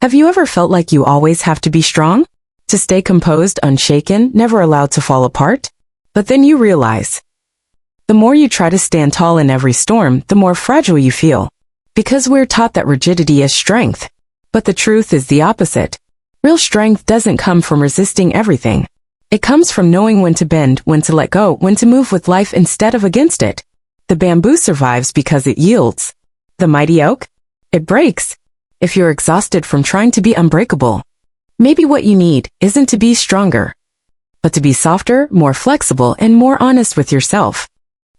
Have you ever felt like you always have to be strong? To stay composed, unshaken, never allowed to fall apart? But then you realize, the more you try to stand tall in every storm, the more fragile you feel. Because we're taught that rigidity is strength. But the truth is the opposite. Real strength doesn't come from resisting everything. It comes from knowing when to bend, when to let go, when to move with life instead of against it. The bamboo survives because it yields. The mighty oak? It breaks. If you're exhausted from trying to be unbreakable, maybe what you need isn't to be stronger, but to be softer, more flexible, and more honest with yourself.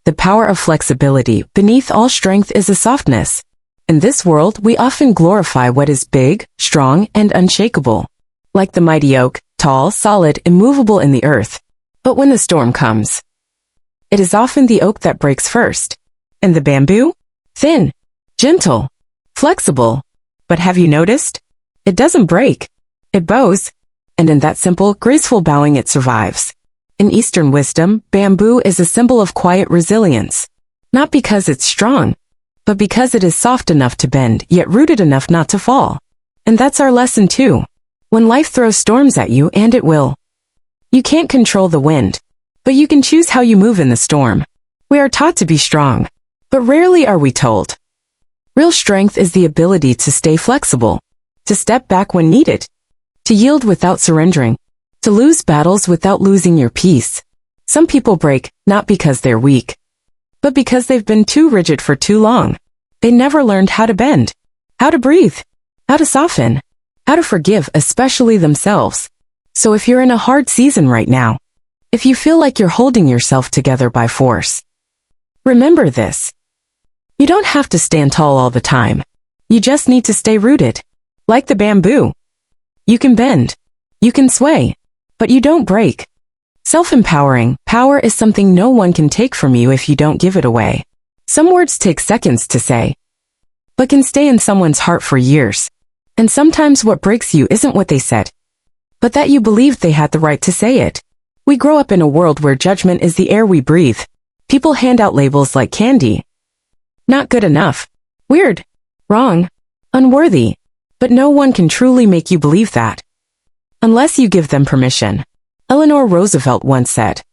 The power of flexibility beneath all strength is a softness. In this world, we often glorify what is big, strong, and unshakable. Like the mighty oak, tall, solid, immovable in the earth. But when the storm comes, it is often the oak that breaks first. And the bamboo? Thin, gentle, flexible. But have you noticed? It doesn't break. It bows. And in that simple, graceful bowing it survives. In Eastern wisdom, bamboo is a symbol of quiet resilience. Not because it's strong, but because it is soft enough to bend, yet rooted enough not to fall. And that's our lesson too. When life throws storms at you, and it will, you can't control the wind, but you can choose how you move in the storm. We are taught to be strong, but rarely are we told. Real strength is the ability to stay flexible, to step back when needed, to yield without surrendering, to lose battles without losing your peace. Some people break, not because they're weak, but because they've been too rigid for too long. They never learned how to bend, how to breathe, how to soften, how to forgive, especially themselves. So if you're in a hard season right now, if you feel like you're holding yourself together by force, remember this. You don't have to stand tall all the time. You just need to stay rooted. Like the bamboo. You can bend. You can sway. But you don't break. Self-empowering power is something no one can take from you if you don't give it away. Some words take seconds to say, but can stay in someone's heart for years. And sometimes what breaks you isn't what they said, but that you believed they had the right to say it. We grow up in a world where judgment is the air we breathe. People hand out labels like candy. Not good enough, weird, wrong, unworthy. But no one can truly make you believe that, unless you give them permission. Eleanor Roosevelt once said,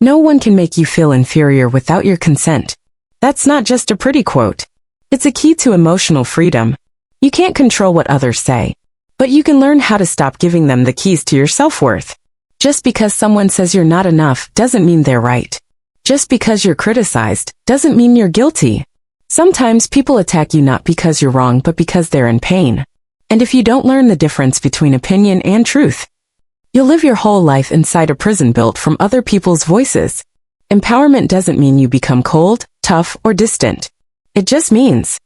"No one can make you feel inferior without your consent." That's not just a pretty quote. It's a key to emotional freedom. You can't control what others say, but you can learn how to stop giving them the keys to your self-worth. Just because someone says you're not enough doesn't mean they're right. Just because you're criticized doesn't mean you're guilty. Sometimes people attack you not because you're wrong but because they're in pain. And if you don't learn the difference between opinion and truth, you'll live your whole life inside a prison built from other people's voices. Empowerment doesn't mean you become cold, tough, or distant. It just means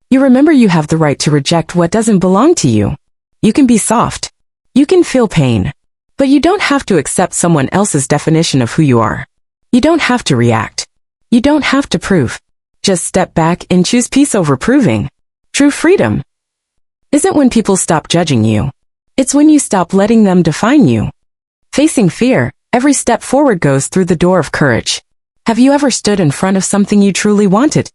you remember you have the right to reject what doesn't belong to you. You can be soft. You can feel pain. But you don't have to accept someone else's definition of who you are. You don't have to react. You don't have to prove. Just step back and choose peace over proving. True freedom isn't when people stop judging you. It's when you stop letting them define you. Facing fear, every step forward goes through the door of courage. Have you ever stood in front of something you truly wanted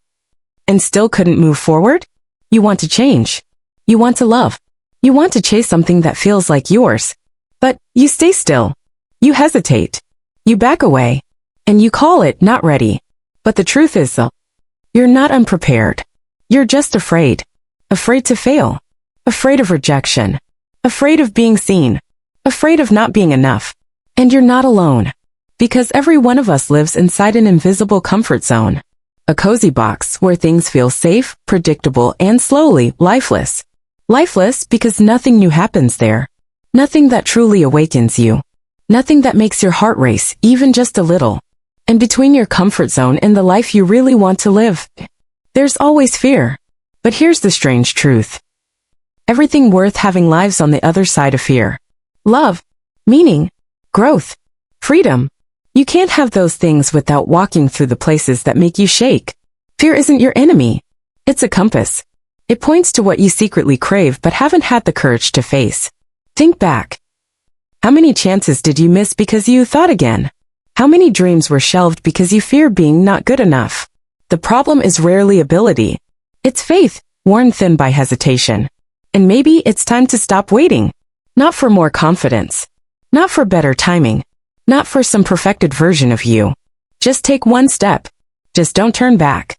and still couldn't move forward? You want to change. You want to love. You want to chase something that feels like yours. But you stay still. You hesitate. You back away. And you call it not ready. But the truth is, you're not unprepared. You're just afraid. Afraid to fail. Afraid of rejection. Afraid of being seen. Afraid of not being enough. And you're not alone. Because every one of us lives inside an invisible comfort zone. A cozy box where things feel safe, predictable, and slowly lifeless. Lifeless because nothing new happens there. Nothing that truly awakens you. Nothing that makes your heart race, even just a little. And between your comfort zone and the life you really want to live, there's always fear. But here's the strange truth. Everything worth having lives on the other side of fear. Love, meaning, growth, freedom. You can't have those things without walking through the places that make you shake. Fear isn't your enemy. It's a compass. It points to what you secretly crave but haven't had the courage to face. Think back. How many chances did you miss because you thought again? How many dreams were shelved because you fear being not good enough? The problem is rarely ability. It's faith, worn thin by hesitation. And maybe it's time to stop waiting. Not for more confidence. Not for better timing. Not for some perfected version of you. Just take one step. Just don't turn back.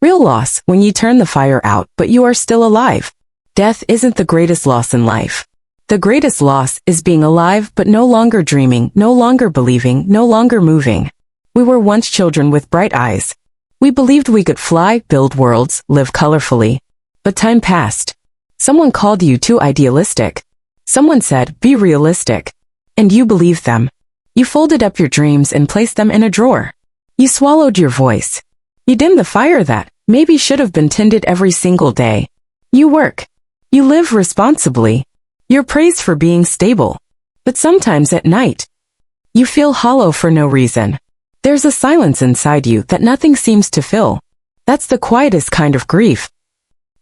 Real loss, when you turn the fire out but you are still alive. Death isn't the greatest loss in life. The greatest loss is being alive but no longer dreaming, no longer believing, no longer moving. We were once children with bright eyes. We believed we could fly, build worlds, live colorfully. But time passed. Someone called you too idealistic. Someone said, be realistic. And you believed them. You folded up your dreams and placed them in a drawer. You swallowed your voice. You dimmed the fire that maybe should have been tended every single day. You work. You live responsibly. You're praised for being stable. But sometimes at night, you feel hollow for no reason. There's a silence inside you that nothing seems to fill. That's the quietest kind of grief.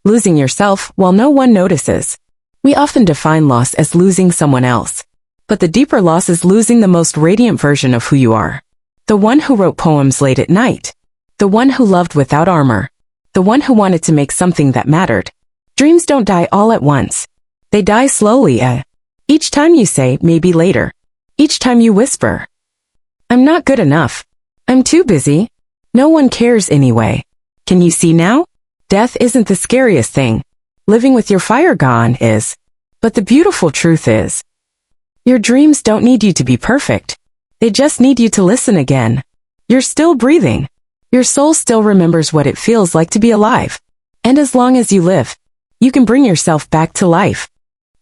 Losing yourself while no one notices. We often define loss as losing someone else. But the deeper loss is losing the most radiant version of who you are. The one who wrote poems late at night. The one who loved without armor. The one who wanted to make something that mattered. Dreams don't die all at once. They die slowly, Each time you say, maybe later. Each time you whisper, I'm not good enough. I'm too busy. No one cares anyway. Can you see now? Death isn't the scariest thing. Living with your fire gone is. But the beautiful truth is, your dreams don't need you to be perfect. They just need you to listen again. You're still breathing. Your soul still remembers what it feels like to be alive. And as long as you live, you can bring yourself back to life.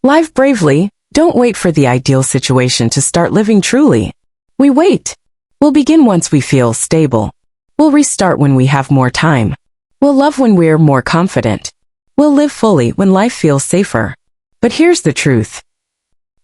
Live bravely. Don't wait for the ideal situation to start living truly. We wait. We'll begin once we feel stable. We'll restart when we have more time. We'll love when we're more confident. We'll live fully when life feels safer. But here's the truth.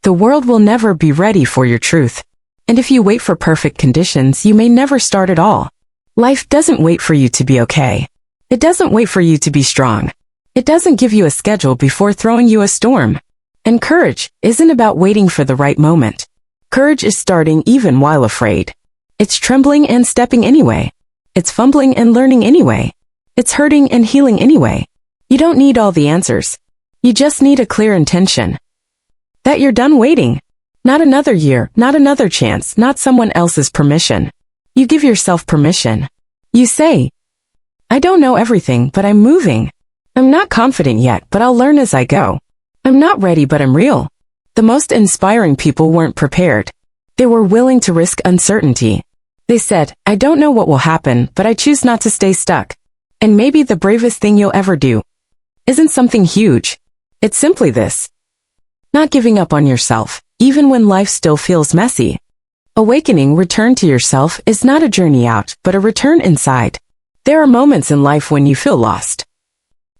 The world will never be ready for your truth. And if you wait for perfect conditions, you may never start at all. Life doesn't wait for you to be okay. It doesn't wait for you to be strong. It doesn't give you a schedule before throwing you a storm. And courage isn't about waiting for the right moment. Courage is starting even while afraid. It's trembling and stepping anyway. It's fumbling and learning anyway. It's hurting and healing anyway. You don't need all the answers. You just need a clear intention. That you're done waiting. Not another year, not another chance, not someone else's permission. You give yourself permission. You say, I don't know everything, but I'm moving. I'm not confident yet, but I'll learn as I go. I'm not ready, but I'm real. The most inspiring people weren't prepared. They were willing to risk uncertainty. They said, I don't know what will happen, but I choose not to stay stuck. And maybe the bravest thing you'll ever do isn't something huge. It's simply this. Not giving up on yourself, even when life still feels messy. Awakening, return to yourself, is not a journey out, but a return inside. There are moments in life when you feel lost.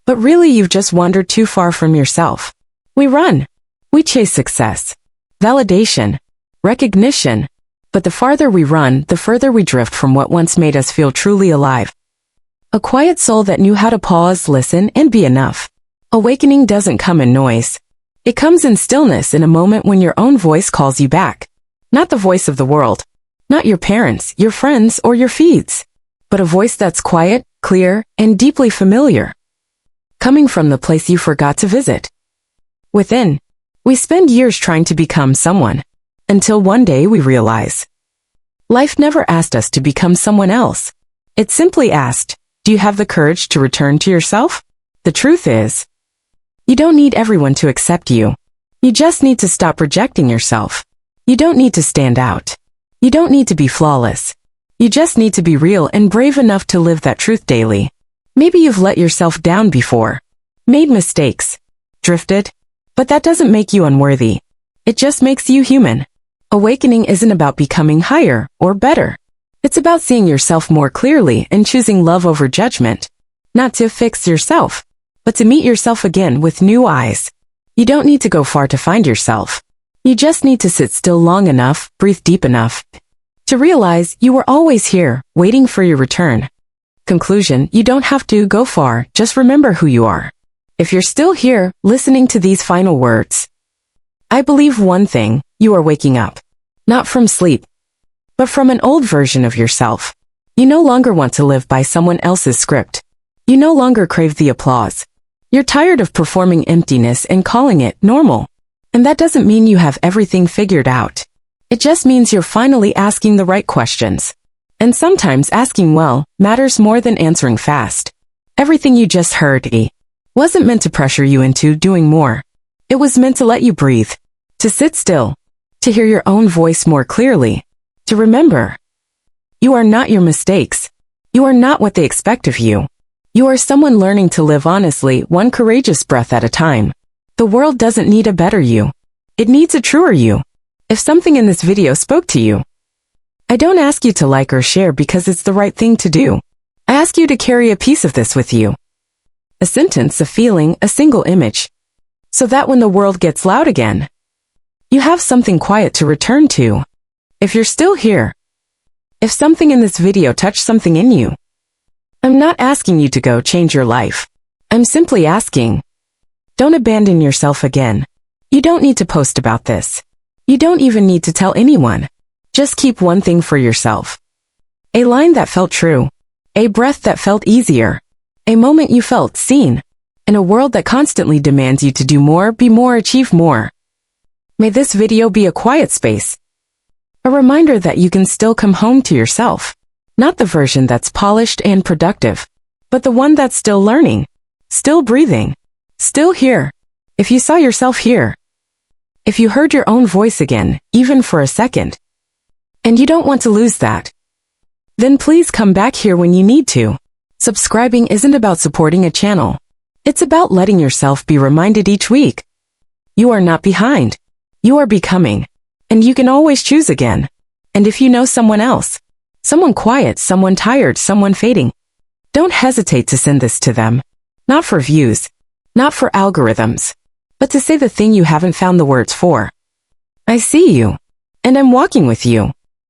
But really you've just wandered too far from yourself. We run. We chase success, validation, recognition. But the farther we run, the further we drift from what once made us feel truly alive. A quiet soul that knew how to pause, listen, and be enough. Awakening doesn't come in noise. It comes in stillness, in a moment when your own voice calls you back. Not the voice of the world. Not your parents, your friends, or your feeds. But a voice that's quiet, clear, and deeply familiar. Coming from the place you forgot to visit. Within. We spend years trying to become someone. Until one day we realize. Life never asked us to become someone else. It simply asked, do you have the courage to return to yourself? The truth is, you don't need everyone to accept you. You just need to stop rejecting yourself. You don't need to stand out. You don't need to be flawless. You just need to be real and brave enough to live that truth daily. Maybe you've let yourself down before. Made mistakes. Drifted. But that doesn't make you unworthy. It just makes you human. Awakening isn't about becoming higher or better. It's about seeing yourself more clearly and choosing love over judgment. Not to fix yourself, but to meet yourself again with new eyes. You don't need to go far to find yourself. You just need to sit still long enough, breathe deep enough, to realize you were always here, waiting for your return. Conclusion, you don't have to go far, just remember who you are. If you're still here, listening to these final words, I believe one thing, you are waking up. Not from sleep, but from an old version of yourself. You no longer want to live by someone else's script. You no longer crave the applause. You're tired of performing emptiness and calling it normal. And that doesn't mean you have everything figured out. It just means you're finally asking the right questions. And sometimes asking well matters more than answering fast. Everything you just heard wasn't meant to pressure you into doing more. It was meant to let you breathe, to sit still, to hear your own voice more clearly, to remember. You are not your mistakes. You are not what they expect of you. You are someone learning to live honestly, one courageous breath at a time. The world doesn't need a better you. It needs a truer you. If something in this video spoke to you, I don't ask you to like or share because it's the right thing to do. I ask you to carry a piece of this with you. A sentence, a feeling, a single image. So that when the world gets loud again, you have something quiet to return to. If you're still here, if something in this video touched something in you, I'm not asking you to go change your life. I'm simply asking, don't abandon yourself again. You don't need to post about this. You don't even need to tell anyone. Just keep one thing for yourself. A line that felt true. A breath that felt easier. A moment you felt seen. In a world that constantly demands you to do more, be more, achieve more. May this video be a quiet space. A reminder that you can still come home to yourself. Not the version that's polished and productive, but the one that's still learning, still breathing, still here. If you saw yourself here, if you heard your own voice again, even for a second, and you don't want to lose that, then please come back here when you need to. Subscribing isn't about supporting a channel. It's about letting yourself be reminded each week. You are not behind. You are becoming. And you can always choose again. And if you know someone else, someone quiet, someone tired, someone fading, don't hesitate to send this to them. Not for views, not for algorithms, but to say the thing you haven't found the words for. I see you, and I'm walking with you.